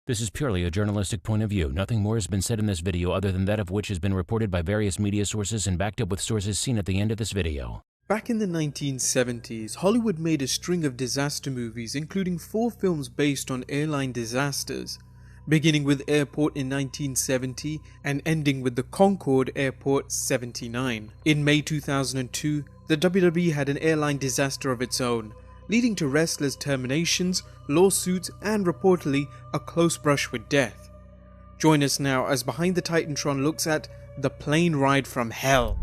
This is purely a journalistic point of view. Nothing more has been said in this video other than that of which has been reported by various media sources and backed up with sources seen at the end of this video. Back in the 1970s, Hollywood made a string of disaster movies, including 4 films based on airline disasters, beginning with Airport in 1970 and ending with the Concorde Airport 79. In May 2002, the WWE had an airline disaster of its own, leading to wrestlers' terminations, lawsuits, and reportedly a close brush with death. Join us now as Behind the Titantron looks at the plane ride from hell.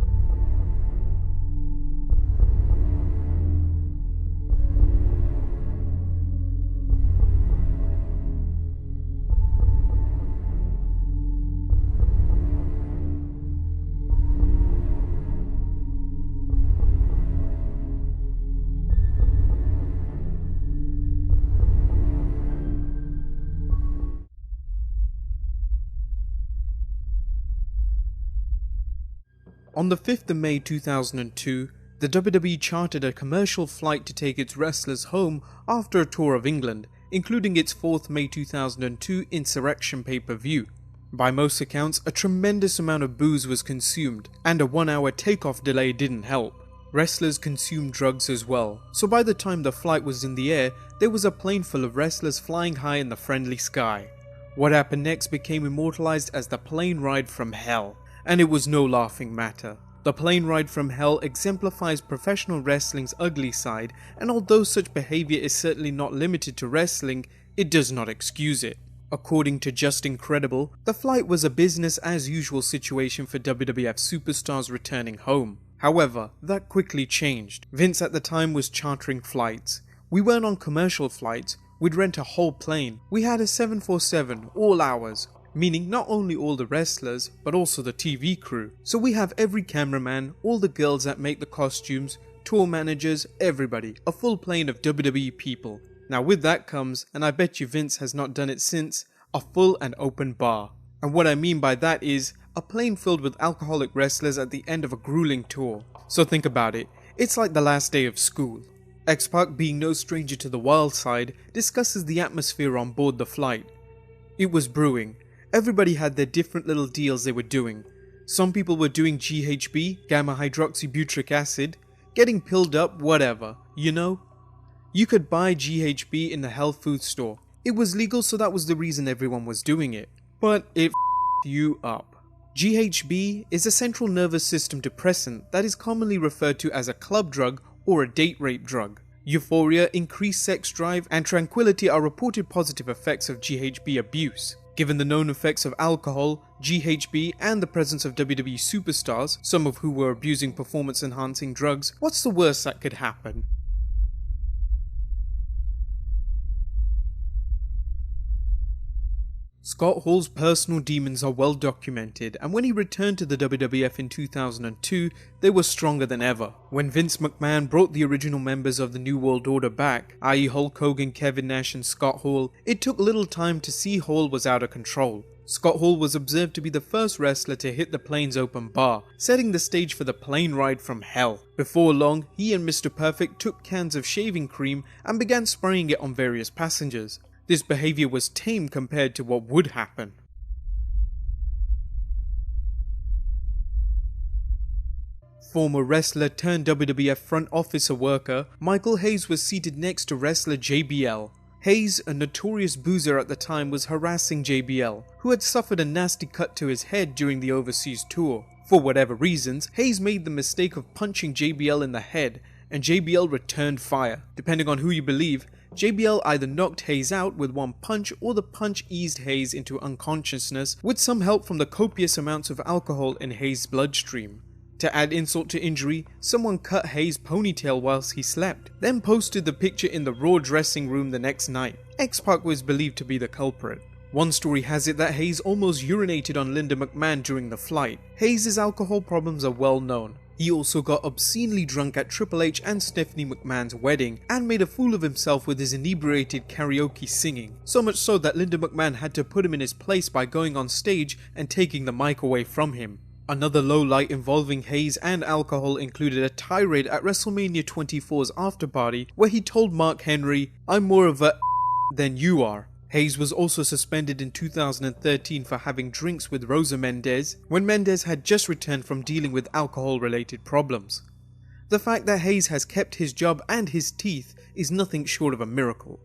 On the 5th of May 2002, the WWE chartered a commercial flight to take its wrestlers home after a tour of England, including its 4th May 2002 Insurrection pay-per-view. By most accounts, a tremendous amount of booze was consumed, and a 1-hour takeoff delay didn't help. Wrestlers consumed drugs as well, so by the time the flight was in the air, there was a plane full of wrestlers flying high in the friendly sky. What happened next became immortalized as the plane ride from hell. And it was no laughing matter. The plane ride from hell exemplifies professional wrestling's ugly side, and although such behavior is certainly not limited to wrestling, it does not excuse it. According to Just Incredible, the flight was a business as usual situation for WWF superstars returning home. However, that quickly changed. Vince at the time was chartering flights. We weren't on commercial flights, we'd rent a whole plane. We had a 747, all hours. Meaning not only all the wrestlers, but also the TV crew. So we have every cameraman, all the girls that make the costumes, tour managers, everybody, a full plane of WWE people. Now with that comes, and I bet you Vince has not done it since, a full and open bar. And what I mean by that is, a plane filled with alcoholic wrestlers at the end of a grueling tour. So think about it, it's like the last day of school. X-Pac, being no stranger to the wild side, discusses the atmosphere on board the flight. It was brewing. Everybody had their different little deals they were doing. Some people were doing GHB, gamma hydroxybutyric acid, getting pilled up, whatever, you know? You could buy GHB in the health food store. It was legal, so that was the reason everyone was doing it. But it f***ed you up. GHB is a central nervous system depressant that is commonly referred to as a club drug or a date rape drug. Euphoria, increased sex drive, and tranquility are reported positive effects of GHB abuse. Given the known effects of alcohol, GHB, and the presence of WWE superstars, some of who were abusing performance-enhancing drugs, what's the worst that could happen? Scott Hall's personal demons are well documented, and when he returned to the WWF in 2002, they were stronger than ever. When Vince McMahon brought the original members of the New World Order back, i.e. Hulk Hogan, Kevin Nash and Scott Hall, it took little time to see Hall was out of control. Scott Hall was observed to be the first wrestler to hit the plane's open bar, setting the stage for the plane ride from hell. Before long, he and Mr. Perfect took cans of shaving cream and began spraying it on various passengers. This behavior was tame compared to what would happen. Former wrestler turned WWF front officer worker, Michael Hayes was seated next to wrestler JBL. Hayes, a notorious boozer at the time, was harassing JBL, who had suffered a nasty cut to his head during the overseas tour. For whatever reasons, Hayes made the mistake of punching JBL in the head, and JBL returned fire. Depending on who you believe, JBL either knocked Hayes out with one punch or the punch eased Hayes into unconsciousness with some help from the copious amounts of alcohol in Hayes' bloodstream. To add insult to injury, someone cut Hayes' ponytail whilst he slept, then posted the picture in the Raw dressing room the next night. X-Pac was believed to be the culprit. One story has it that Hayes almost urinated on Linda McMahon during the flight. Hayes' alcohol problems are well known. He also got obscenely drunk at Triple H and Stephanie McMahon's wedding and made a fool of himself with his inebriated karaoke singing, so much so that Linda McMahon had to put him in his place by going on stage and taking the mic away from him. Another lowlight involving Hayes and alcohol included a tirade at WrestleMania 24's after party where he told Mark Henry, "I'm more of a than you are." Hayes was also suspended in 2013 for having drinks with Rosa Mendes when Mendes had just returned from dealing with alcohol-related problems. The fact that Hayes has kept his job and his teeth is nothing short of a miracle.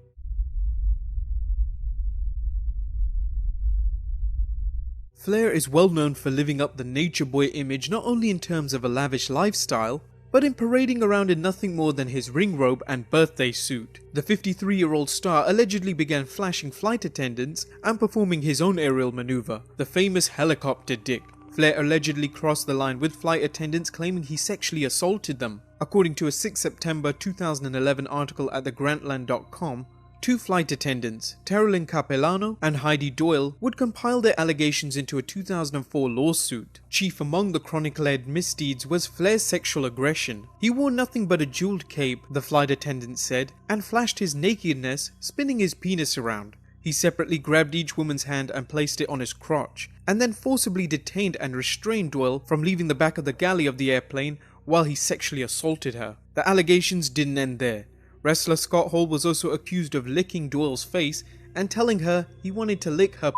Flair is well known for living up the nature boy image not only in terms of a lavish lifestyle, but in parading around in nothing more than his ring robe and birthday suit. The 53-year-old star allegedly began flashing flight attendants and performing his own aerial maneuver, the famous helicopter dick. Flair allegedly crossed the line with flight attendants, claiming he sexually assaulted them. According to a 6 September 2011 article at thegrantland.com, two flight attendants, Terrelyn Capellano and Heidi Doyle, would compile their allegations into a 2004 lawsuit. Chief among the chronicle-led misdeeds was Flair's sexual aggression. He wore nothing but a jeweled cape, the flight attendant said, and flashed his nakedness, spinning his penis around. He separately grabbed each woman's hand and placed it on his crotch, and then forcibly detained and restrained Doyle from leaving the back of the galley of the airplane while he sexually assaulted her. The allegations didn't end there. Wrestler Scott Hall was also accused of licking Doyle's face and telling her he wanted to lick her.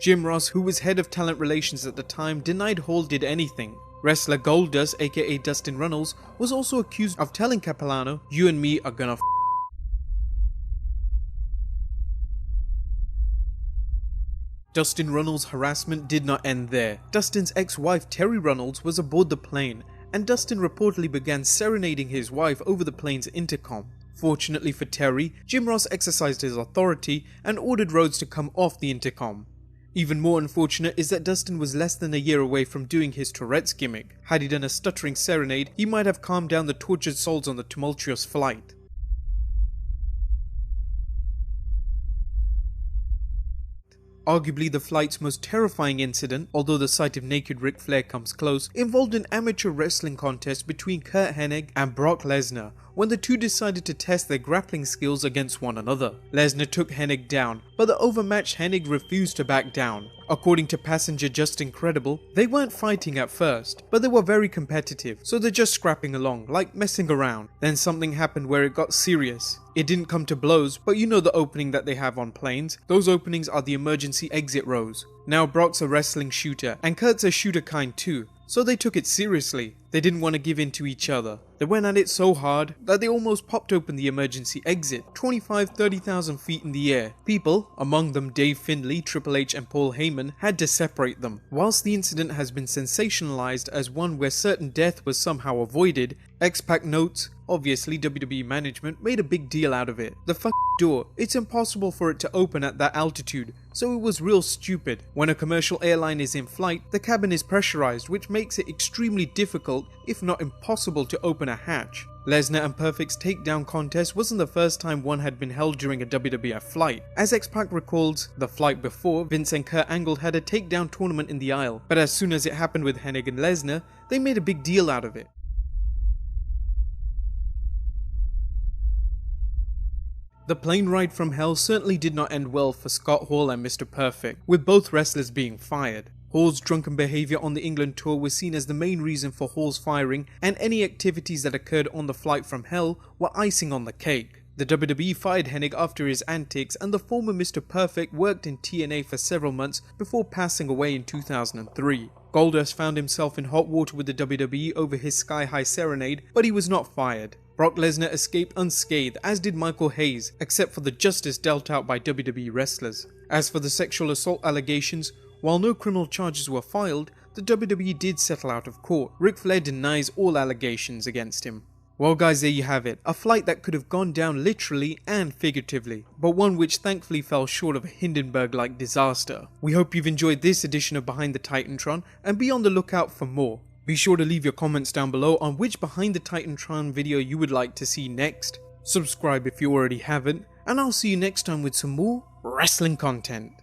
Jim Ross, who was head of talent relations at the time, denied Hall did anything. Wrestler Goldust, aka Dustin Runnels, was also accused of telling Capellano, "You and me are gonna Dustin Runnels' harassment did not end there. Dustin's ex-wife Terry Runnels was aboard the plane, and Dustin reportedly began serenading his wife over the plane's intercom. Fortunately for Terry, Jim Ross exercised his authority and ordered Rhodes to come off the intercom. Even more unfortunate is that Dustin was less than a year away from doing his Tourette's gimmick. Had he done a stuttering serenade, he might have calmed down the tortured souls on the tumultuous flight. Arguably the flight's most terrifying incident, although the sight of naked Ric Flair comes close, involved an amateur wrestling contest between Curt Hennig and Brock Lesnar, when the two decided to test their grappling skills against one another. Lesnar took Hennig down, but the overmatched Hennig refused to back down. According to passenger Just Incredible, they weren't fighting at first, but they were very competitive, so they're just scrapping along, like messing around. Then something happened where it got serious. It didn't come to blows, but you know the opening that they have on planes. Those openings are the emergency exit rows. Now Brock's a wrestling shooter, and Kurt's a shooter kind too, so they took it seriously. They didn't want to give in to each other. They went at it so hard that they almost popped open the emergency exit, 25-30,000 feet in the air. People, among them Dave Finlay, Triple H and Paul Heyman, had to separate them. Whilst the incident has been sensationalized as one where certain death was somehow avoided, X-Pac notes, obviously WWE management made a big deal out of it. The door, it's impossible for it to open at that altitude, so it was real stupid. When a commercial airline is in flight, the cabin is pressurized, which makes it extremely difficult, if not impossible, to open a hatch. Lesnar and Perfect's takedown contest wasn't the first time one had been held during a WWF flight. As X-Pac recalls, the flight before, Vince and Kurt Angle had a takedown tournament in the aisle, but as soon as it happened with Hennig and Lesnar, they made a big deal out of it. The plane ride from hell certainly did not end well for Scott Hall and Mr. Perfect, with both wrestlers being fired. Hall's drunken behaviour on the England tour was seen as the main reason for Hall's firing, and any activities that occurred on the flight from hell were icing on the cake. The WWE fired Hennig after his antics, and the former Mr. Perfect worked in TNA for several months before passing away in 2003. Goldust found himself in hot water with the WWE over his sky-high serenade, but he was not fired. Brock Lesnar escaped unscathed, as did Michael Hayes, except for the justice dealt out by WWE wrestlers. As for the sexual assault allegations, while no criminal charges were filed, the WWE did settle out of court. Ric Flair denies all allegations against him. Well guys, there you have it, a flight that could have gone down literally and figuratively, but one which thankfully fell short of a Hindenburg-like disaster. We hope you've enjoyed this edition of Behind the Titantron, and be on the lookout for more. Be sure to leave your comments down below on which Behind the Titantron video you would like to see next. Subscribe if you already haven't, and I'll see you next time with some more wrestling content.